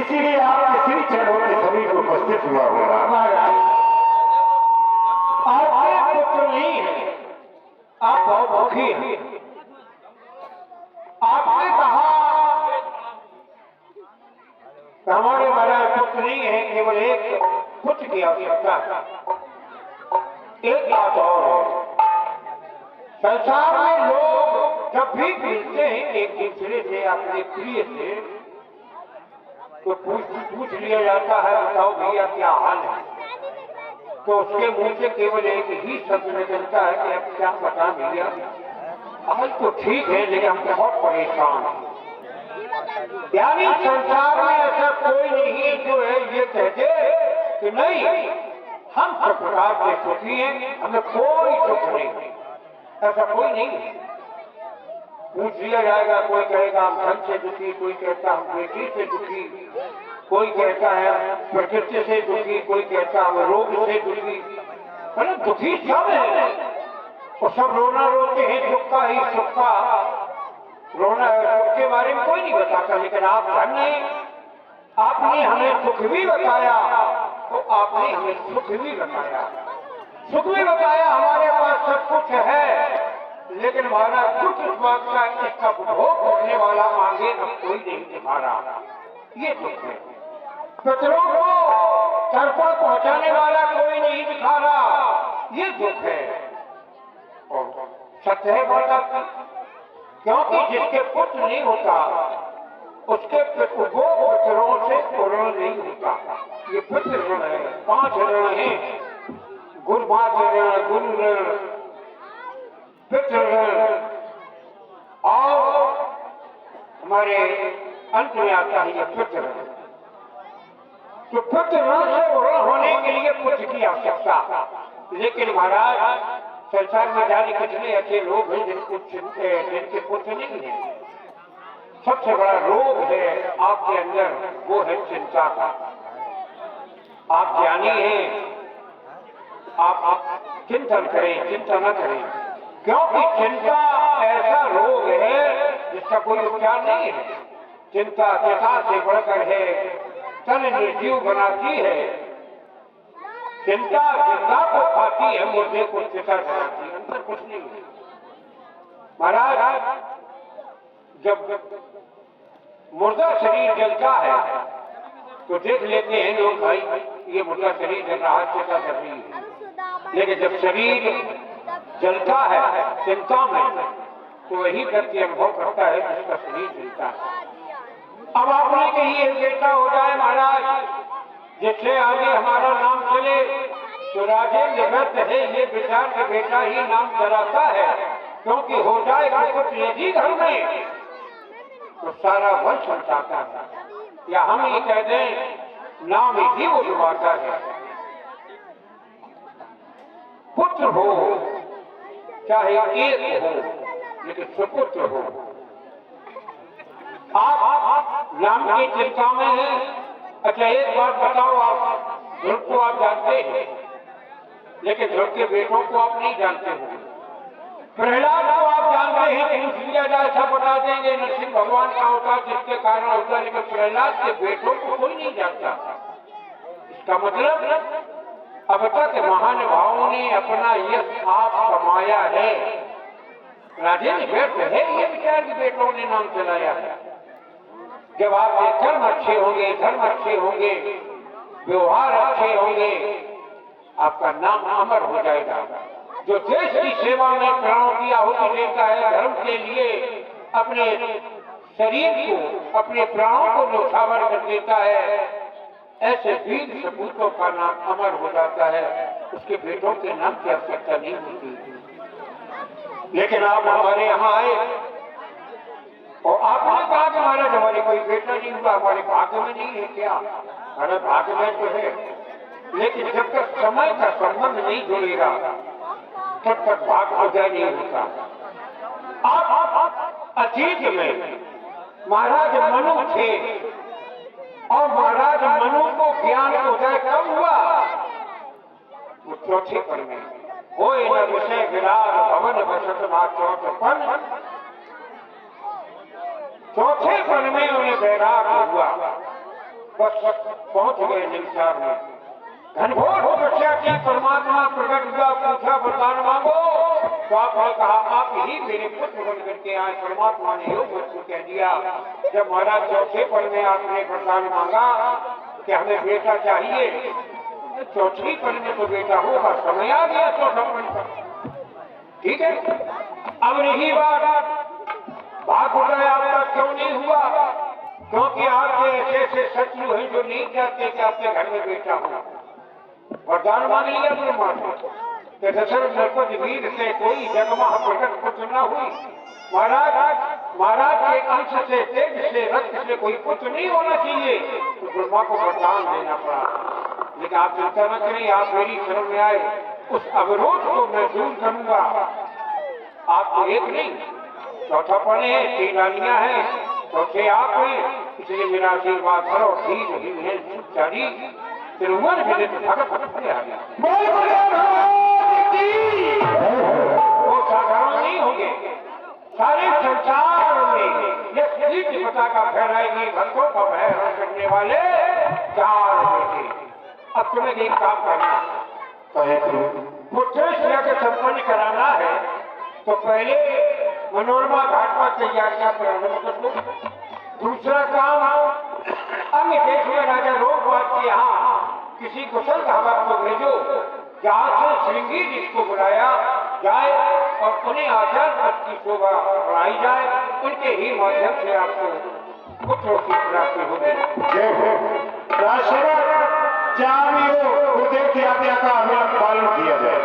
इसीलिए आपके श्री चरणों में सभी को उपस्थित हुआ होगा। आपके पुत्र नहीं है, आप बहुत दुखी हैं। आपने कहा हमारे महाराज पुत्र नहीं है, केवल एक पुत्र की आवश्यकता है। एक बात और है, संसार में लोग जब भी मिलते हैं एक दूसरे से, अपने प्रिय से, तो पूछ लिया जाता है बताओ भैया क्या हाल है। तो उसके मुंह से केवल एक ही शब्द निकलता है कि अब क्या पता भैया, हाल तो ठीक है लेकिन हम बहुत परेशान हैं। यानी संसार में ऐसा कोई नहीं जो है ये कह दे कि नहीं हम सब प्रकार से सुखी हैं, हमें कोई दुख नहीं, ऐसा कोई नहीं है। पूछ लिया जाएगा, कोई कहेगा हम धन से दुखी, कोई कहता हम बेटी से दुखी, कोई कहता है प्रकृति से दुखी, कोई कहता हम रोग से दुखी। मतलब दुखी सब है, और सब रोना रोते हैं, दुख का ही सुख का रोना है। सुख के बारे में कोई नहीं बताता, लेकिन आप धन्य, आपने हमें सुख भी बताया तो आपने हमें सुख भी बताया। सुख भी बताया हमारे पास सब कुछ है, लेकिन हमारा कुछ इस बात का इसका उपभोग करने वाला आगे अब कोई नहीं दिखा रहा, ये दुख है। पितरों को तर्पण पहुंचाने वाला कोई नहीं दिखा रहा, ये दुख है। और सत्य है बात, क्योंकि जिसके पुत्र नहीं होता उसके वो पितरों से पूर्ण नहीं होता। ये पितृ ऋण है, 5 ऋण है, गुरुमाता ऋण, गुरु ऋण, पितृ ऋण, और हमारे अंत में आता है ये पितृ ऋण। तो पितृ ऋण से ऋण होने के लिए पुत्र की आवश्यकता। लेकिन महाराज संसार में जाने कितने ऐसे लोग हैं जिनके पुत्र नहीं है। सबसे बड़ा रोग है आपके अंदर, वो है चिंता का। आप ज्ञानी हैं, आप चिंतन करें, चिंता न करें, क्योंकि चिंता ऐसा रोग है जिसका कोई उपचार नहीं है। चिंता चिता से बढ़कर है, तन निर्जीव बनाती है। चिंता जिंदा को खाती है, मुर्दे को चिता बनाती है, अंतर कुछ नहीं है। महाराज जब मुर्दा शरीर जलता है तो देख लेते हैं लोग, भाई ये मुर्दा शरीर जल रहा है, चिता जल रही है। लेकिन जब शरीर जलता है चिंता में, तो वही व्यक्ति अनुभव करता है जिसका शरीर जलता है। अब आपने कही एक बेटा हो जाए महाराज, जिससे आगे हमारा नाम चले, तो राजेंद्र व्यर्थ है ये विचार का बेटा ही नाम चलाता है, क्योंकि हो जाएगा कुछ यदि घर में तो सारा वंश बचाता है। या हम ये कह दें नाम ही वो डुबाता है। पुत्र हो चाहे एक हो, लेकिन सुपुत्र हो। आप नाम की चिंता में हैं। अच्छा एक बात बताओ, आप ध्रुव को आप जानते हैं, लेकिन ध्रुव के बेटों को आप नहीं जानते हो। प्रहलाद को आप जानते हैं, पूछ लिया जाए सब बता देंगे नरसिंह भगवान का अवतार जिसके कारण होता, लेकिन प्रहलाद के बेटों को कोई नहीं जानता। इसका मतलब अब तक महानुभावों ने अपना यश आप कमाया है, राजेंद्र व्यर्थ है ये विचार के बेटों ने नाम चलाया है। जब आपके कर्म अच्छे होंगे, धर्म अच्छे होंगे, व्यवहार अच्छे होंगे, आपका नाम अमर हो जाएगा। जो देश की सेवा में प्राणों की आहुति देता है, धर्म के लिए अपने शरीर को, अपने प्राणों को न्यौछावर कर देता है, ऐसे वीर सपूतों का नाम अमर हो जाता है। उसके बेटों के नाम की आवश्यकता नहीं होती। लेकिन आप हमारे यहाँ आए और आपने कहा कि महाराज हमारे कोई बेटा नहीं हुआ, हमारे भाग्य में नहीं है। क्या हमारे भाग्य में तो है, लेकिन जब तक समय का संबंध नहीं जुड़ेगा तब तक भाग्य उदय नहीं होता। आप अतीत में महाराज मनु थे, और महाराज मनु को ज्ञान उदय कब हुआ? वो चौथे पन में हो न विषय विराग भवन वसत चौथपन, चौथे पन में उन्हें वैराग हुआ। बस पहुंच गए निमसार में। घनघोर तपस्या की, परमात्मा प्रकट हुआ, पूछा वरदान मांगो। तो आपने कहा आप ही मेरे पुत्र बन करके आए। परमात्मा ने योग को कह दिया। जब महाराज चौथे पल में आपने वरदान मांगा कि हमें बेटा चाहिए, चौथी पल में तो बेटा होगा, समय आ गया चौथा पल का। ठीक है, अब नहीं बात भाग उठाया आपका क्यों नहीं हुआ? क्योंकि आपके ऐसे ऐसे शत्रु हैं जो नहीं चाहते कि आपके घर में बेटा हो। वरदान मांग लिया ब्रह्मा से, दशरथ नरपति वीर से कोई जगमह प्रकट पुत्र न हुई। महाराज के अंश से, तेज से, रक्त से कोई पुत्र नहीं होना चाहिए। तो ब्रह्मा को वरदान देना पड़ा। लेकिन आप चिंता न करें, आप मेरी शरण में आए, उस अवरोध को मैं दूर करूंगा। आपको एक नहीं, चौथा पढ़े हैं, 3 रानियां हैं, चौथे आप हैं, इसलिए मेरा आशीर्वाद करो। धीर है चारी तिरुवन मिले तो भगत आ गया। वो साधारण नहीं होंगे, सारे संसार में ये पताका फहराएंगे भक्तों का भय करने वाले 4 बेटे। अब तुम्हें एक काम करना, पुत्र यज्ञ संपन्न कराना है तो पहले मनोरमा घाट पर तैयारियां प्रारंभ कर दो। दूसरा काम, अन्य देश में राजा रोगवाद के यहाँ किसी कुशल धावक को भेजो, जहाँ से श्रृंगी जिसको बुलाया जाए और उन्हें आचार पद की शोभा बढ़ाई जाए। उनके ही माध्यम से आपको पुत्रों की प्राप्ति होगी। गुरुदेव की आज्ञा का हमें पालन किया जाए।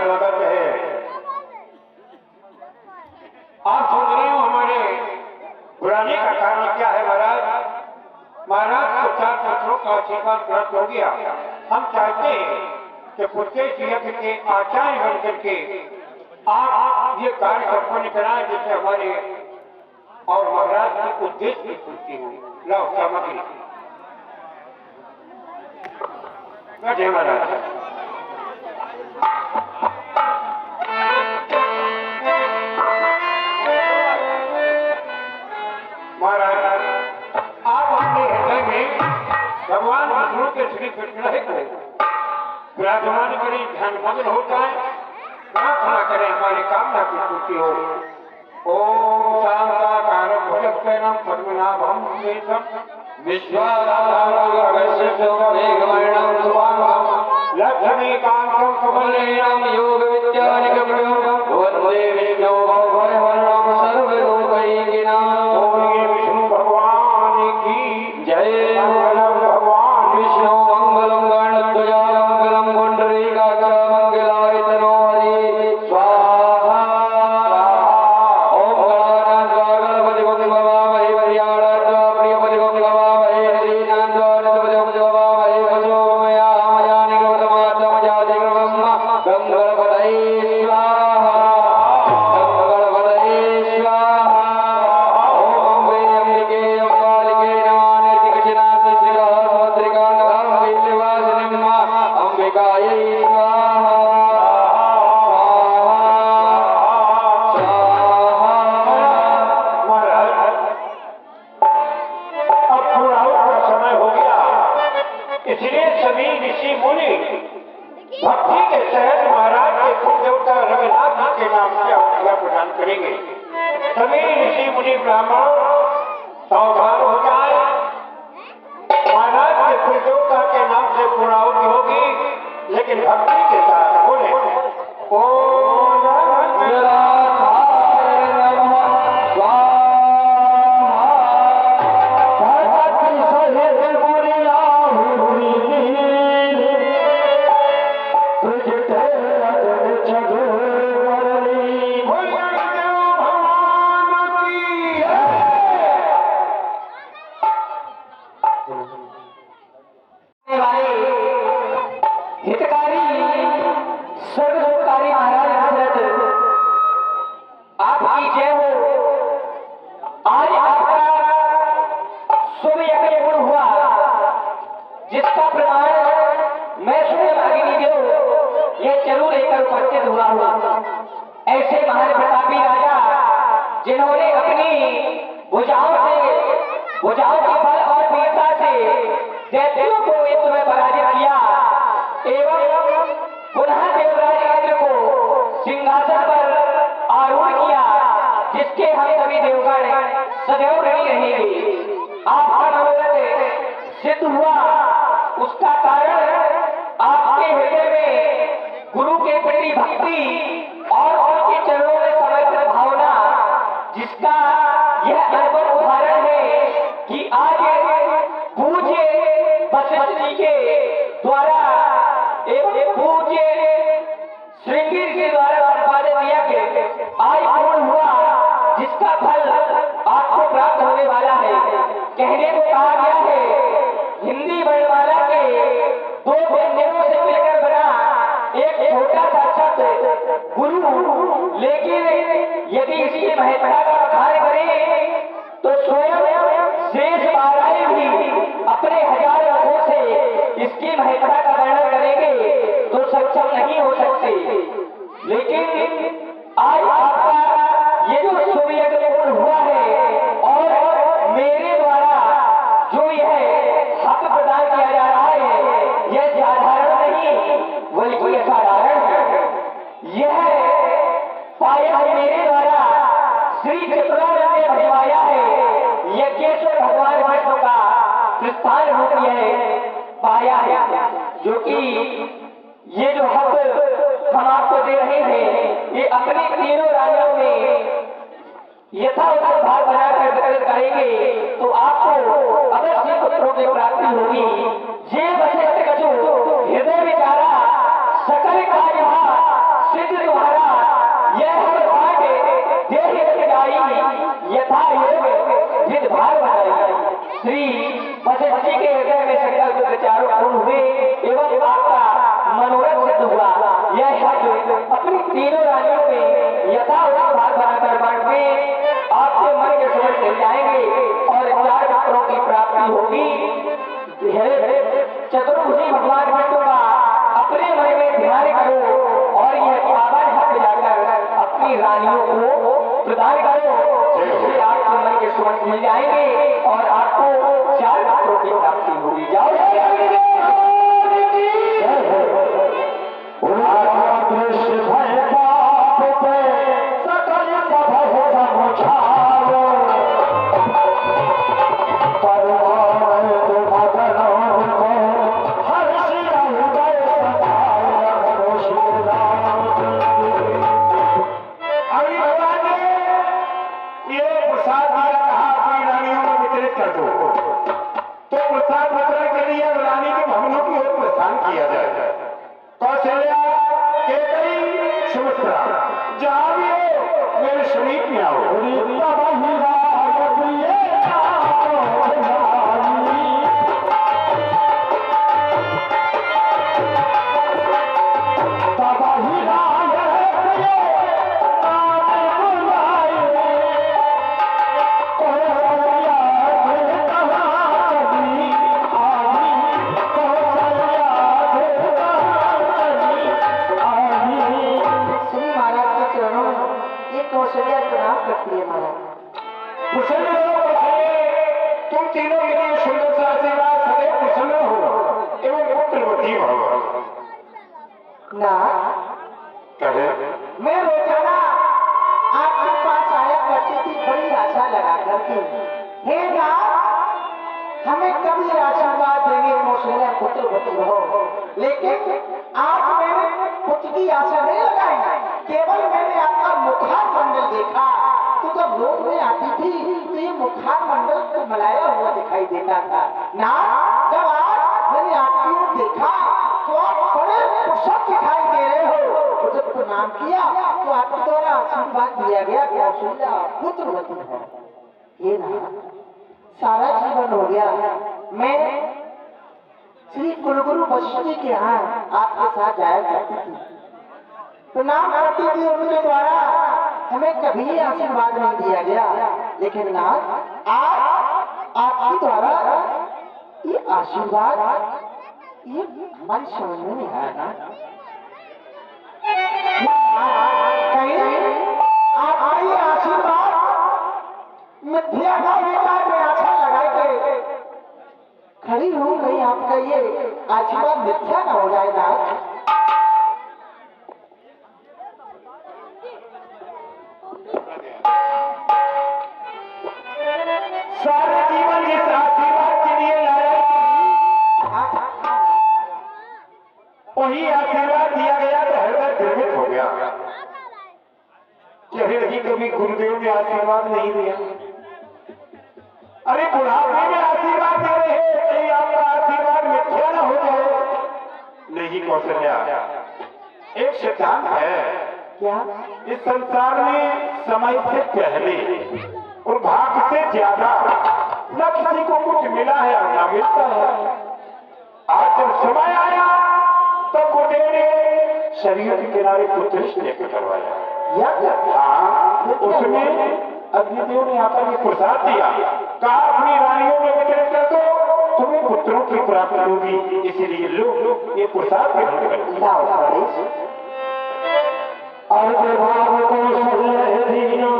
स्वागत है। आप सुन रहे हो हमारे बुलाने का कारण क्या है महाराज? महाराज को 4 पुत्रों का आशीर्वाद प्राप्त हो गया। हम चाहते हैं कि पुत्रेश यज्ञ के आचार्य बन करके आप ये कार्य संपन्न कराएं, जिससे हमारे और महाराज के उद्देश्य की पूर्ति हो। लाओ सामग्री। बैठे महाराज। महाराज, आप अपने हृदय में भगवान विष्णु के श्री विग्रह को विराजमान करें, ध्यान मग्न हो जाए, प्रार्थना करें हमारी कामना की पूर्ति हो। ओम शांताकारं भुजगशयनं पद्मनाभं सुरेशं विश्वाधारं मेघवर्णं शुभांगं लक्ष्मीकान्तं कमलनयनं योगविद्यानिकं वन्दे विष्णु भवभयहरं सर्वलोकैकनाथं। ओम विष्णु भगवान की जय। मंगलम भगवान विष्णु मंगलम गणध्वजा मंगलम पुंडरीकाक्ष मंगलाय तनो हरि स्वाहा। ओम गणानां गणपति गणपति भवामहे प्रियाणां प्रियपति गणपति भवामहे हरिनां गणपति गणपति भवामहे वसो मया मयानि गौतमात्म जाति ब्रह्म गंगणपतये स्वाहा। गंगणपतये स्वाहा। ओम वै अंबिके अंबालिके नमः निर्दिक्षिणात् श्रीकान्तं विल्यवासिनीं अंबिकायै स्वाहा। अब पुराण का समय हो गया, इसलिए सभी ऋषि मुनि भक्ति के सहज महाराज के कुल देवता रघुनाथ जी के नाम से आहुतियां प्रदान करेंगे। सभी ऋषि मुनि ब्राह्मण सावधान हो जाए। महाराज के कुल देवता के नाम से पूर्णाहुति होगी, लेकिन भक्ति के साथ बोले ओम निराधार नमः स्वाहा। हितकारी सर्वसुखकारी महाराज भुजाओं के बल और वीरता से दैत्यों को युद्ध में पराजित किया एवं पुनः देवराज इंद्र को सिंहासन पर आरूढ़ किया, जिसके हम सभी देवगण सदैव ऋणी रहेंगे। आपका मनोरथ सिद्ध हुआ, उसका कारण आपके हृदय में गुरु के प्रति भक्ति और उनके चरणों में समर्पित भावना, जिसका यह अद्भुत उदाहरण है कि आज पूज्य वशिष्ठ जी के द्वारा एवं पूज्य श्रृंगी के द्वारा संपादित यज्ञ आज पूर्ण हुआ, जिसका फल आपको प्राप्त होने वाला है। कहने को कहा गया है हिंदी वर्णमाला के 2 व्यंजनों से मिलकर बना एक छोटा सा शब्द गुरु, लेकिन यदि इसकी महत्ता का बखान करें तो स्वयं शेष 12 भी अपने 1000 मुखों से इसकी महत्ता का वर्णन करेंगे तो सक्षम नहीं हो सकते। लेकिन आज आपका ये जो शुभ यज्ञ पूर्ण हुआ है और मेरे द्वारा जो यह हक प्रदान किया जा रहा है, यह साधारण नहीं बल्कि असाधारण है। यह पायस मेरे द्वारा श्री चित्रानंद ने भिजवाया है। यज्ञेश्वर भगवान विष्णु का प्रस्थान रूप यह पाया है, जो कि ये जो हक हम आपको दे रहे हैं, ये अपनी तीनों रानियों में यथावत भाग बनाकर वितरित करेंगे तो आपको अवश्य पुत्रों की प्राप्ति होगी। ये वशिष्ठ कछु हृदय विचारा सकल कार्यभार सिद्ध तुम्हारा, यह हर भाग्य देह जाई यथा योग जिद भार बनाई। श्री वशिष्ठ जी के हृदय में संकल्प विचारों पूर्ण हुए एवं आपका मनोरथ सिद्ध हुआ। यह हक अपनी तीनों रानियों में यथावत भाग बनाकर बांट में आपके मन के समझ मिल जाएंगे और 4 पुत्रों की प्राप्ति होगी। चतुर्भुजी भगवान विष्णु का अपने मन में ध्यान करो और यह पावन हक जाकर अपनी रानियों को प्रदान करो, जिससे आपके मन के समझ मिल जाएंगे और आपको 4 पुत्रों की प्राप्ति होगी। जाओ तुम तीनों के लिए सुंदर सा आशीर्वाद सदैव प्रसन्न हो एवं पुत्रवती भव। ना कहे मैं रोजाना आपके पास आया करती थी, बड़ी आशा लगा करती। हे नाथ, हमें कभी आशीर्वाद देंगे मौसम पुत्रवती हो, लेकिन आज मैंने पुत्र की आशा नहीं लगाई, केवल मैंने आपका मुखार मंडल देखा। तो जब लोक में आती थी तो ये मुखार मंडल को मलाया हुआ दिखाई देता था ना। जब आज मैंने आपकी ओर देखा तो आप बड़े प्रसन्न दिखाई दे रहे हो। तो जब प्रणाम किया तो आपके द्वारा आशीर्वाद दिया गया कि कौशल्या पुत्रवती है। ये ना सारा जीवन हो गया मैं श्री कुलगुरु वशिष्ठ जी के यहाँ आपके साथ जाया करती थी, प्रणाम करती थी। उनके द्वारा हमें कभी आशीर्वाद नहीं दिया गया, लेकिन नाथ आज आपके द्वारा ये आशीर्वाद ये हमारी समझ में नहीं आया ना। कहीं आपका ये आशीर्वाद मिथ्या का विचार में आशा लगाई के खड़ी हूँ, कहीं आपका ये आशीर्वाद मिथ्या ना हो जाए नाथ। सारे जीवन जिस आशीर्वाद के लिए लाया वही आशीर्वाद दिया गया तो हृदय द्रवित हो गया। क्या लड़की कभी गुरुदेव ने आशीर्वाद नहीं दिया? अरे बुढ़ापे में आशीर्वाद दे रहे हैं, कहीं आपका आशीर्वाद मिथ्या ना हो जाए। नहीं कौशल्या, एक सिद्धांत है क्या? इस संसार में समय से पहले और भाग्य से ज्यादा न किसी को कुछ मिला है और न मिलता है। आज जब समय आया तो गुरुदेव ने शरीर के किनारे पुत्र लेकर करवाया। हाँ, उसमें अग्निदेव ने आकर ये प्रसाद दिया, कहा अपनी रानियों में वितरित कर दो, तुम्हें पुत्रों की प्राप्ति होगी, इसलिए लो ये प्रसाद ग्रहण करो। अर्घ भाग को सल्लह दीना,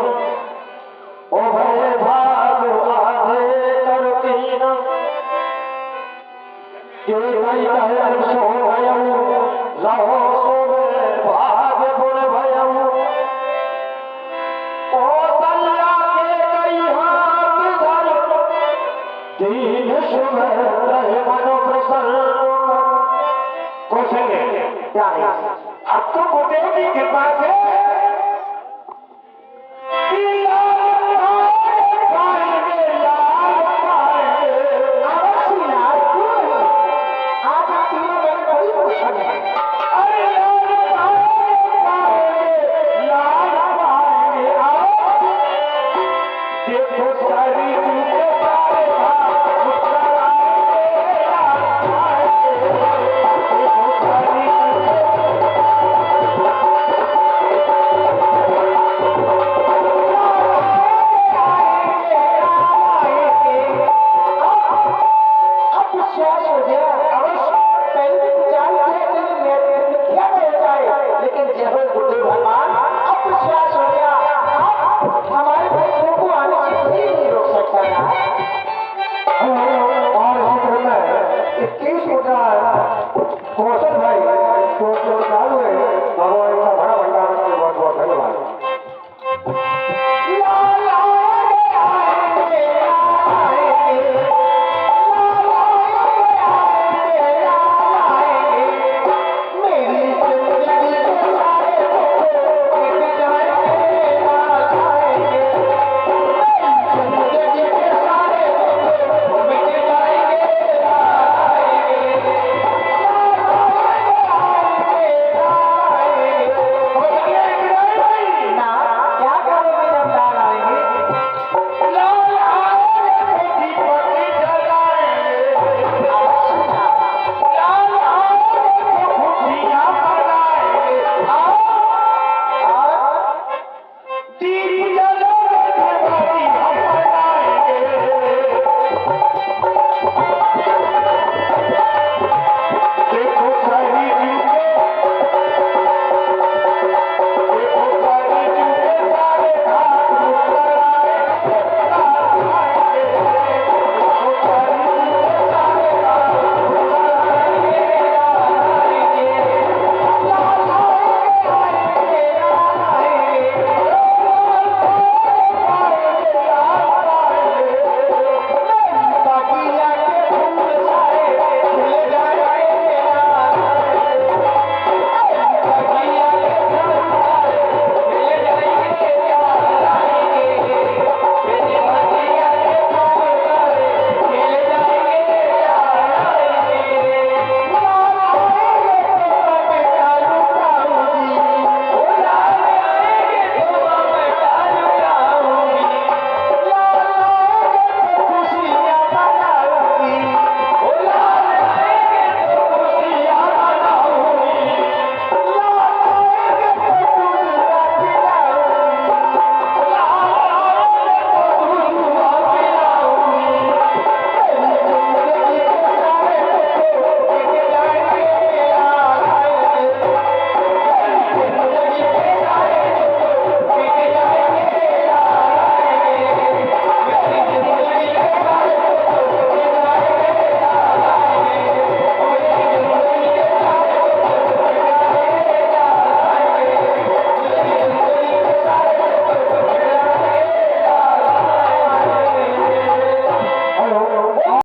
ओ भय भाग आधे कर कीना, के कई कहर सो भयऊ, रहो सोवे भाग गुण भयऊ, कौशल्या के कई हाथ धर, दीन शुभ रहे मनो प्रसन्न। कौशल्य, अब तो गुरुदेव की कृपा से देखो सारी